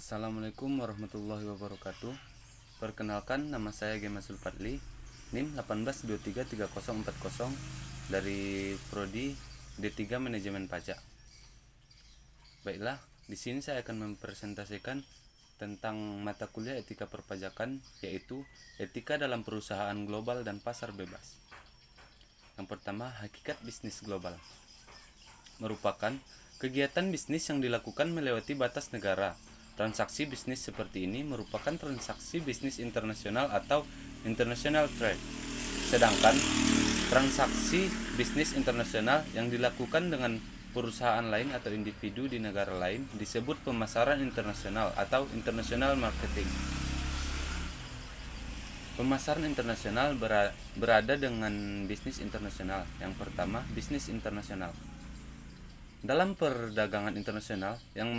Assalamualaikum warahmatullahi wabarakatuh. Perkenalkan, nama saya Gema Sulfadli, NIM 18233040 dari Prodi D3 Manajemen Pajak. Baiklah, di sini saya akan mempresentasikan tentang mata kuliah etika perpajakan, yaitu etika dalam perusahaan global dan pasar bebas. Yang pertama, hakikat bisnis global merupakan kegiatan bisnis yang dilakukan melewati batas negara. Transaksi bisnis seperti ini merupakan transaksi bisnis internasional atau international trade. Sedangkan transaksi bisnis internasional yang dilakukan dengan perusahaan lain atau individu di negara lain disebut pemasaran internasional atau international marketing. Pemasaran internasional berada dengan bisnis internasional. Yang pertama, bisnis internasional. Dalam perdagangan internasional yang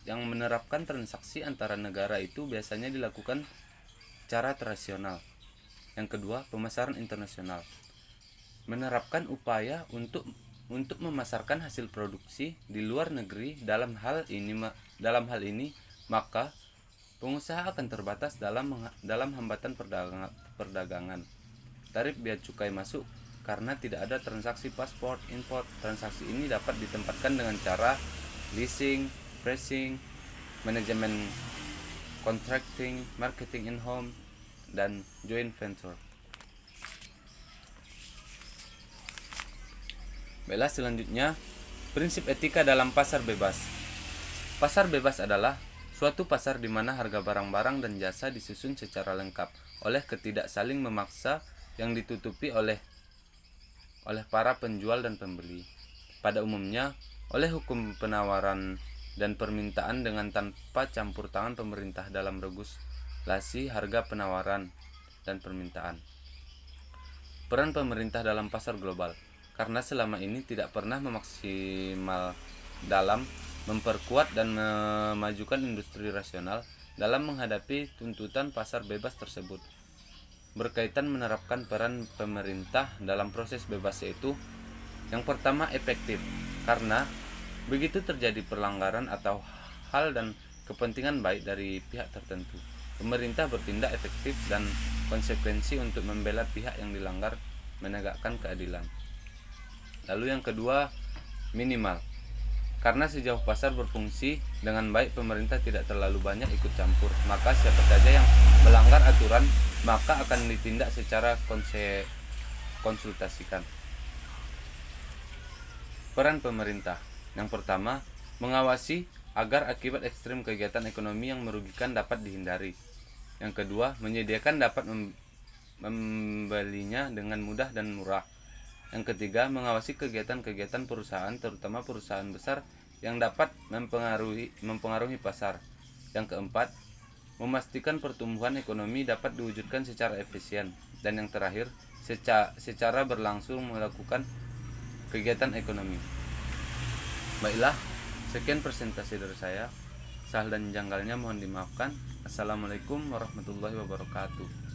menerapkan transaksi antara negara itu biasanya dilakukan secara tradisional. Yang kedua, pemasaran internasional. Menerapkan upaya untuk memasarkan hasil produksi di luar negeri. Dalam hal ini maka pengusaha akan terbatas dalam hambatan perdagangan. Tarif bea cukai masuk karena tidak ada transaksi pasport import. Transaksi ini dapat ditempatkan dengan cara leasing, pricing, manajemen contracting, marketing in home, dan joint venture. Baiklah, selanjutnya prinsip etika dalam pasar bebas. Pasar bebas adalah suatu pasar di mana harga barang-barang dan jasa disusun secara lengkap oleh ketidak saling memaksa yang ditutupi oleh para penjual dan pembeli. Pada umumnya oleh hukum penawaran dan permintaan dengan tanpa campur tangan pemerintah dalam regulasi harga penawaran dan permintaan. Peran pemerintah dalam pasar global, karena selama ini tidak pernah memaksimal dalam memperkuat dan memajukan industri rasional dalam menghadapi tuntutan pasar bebas tersebut. Berkaitan menerapkan peran pemerintah dalam proses bebas, yaitu yang pertama, efektif, karena begitu terjadi pelanggaran atau hal dan kepentingan baik dari pihak tertentu, pemerintah bertindak efektif dan konsekuensi untuk membela pihak yang dilanggar, menegakkan keadilan. Lalu yang kedua, minimal, karena sejauh pasar berfungsi dengan baik, pemerintah tidak terlalu banyak ikut campur, maka siapa saja yang melanggar aturan maka akan ditindak secara konsultasikan. Peran pemerintah. Yang pertama, mengawasi agar akibat ekstrim kegiatan ekonomi yang merugikan dapat dihindari. Yang kedua, menyediakan dapat membelinya dengan mudah dan murah. Yang ketiga, mengawasi kegiatan-kegiatan perusahaan, terutama perusahaan besar yang dapat mempengaruhi pasar. Yang keempat, memastikan pertumbuhan ekonomi dapat diwujudkan secara efisien. Dan yang terakhir, secara berlangsung melakukan kegiatan ekonomi. Baiklah, sekian presentasi dari saya. Salah dan janggalnya mohon dimaafkan. Assalamualaikum warahmatullahi wabarakatuh.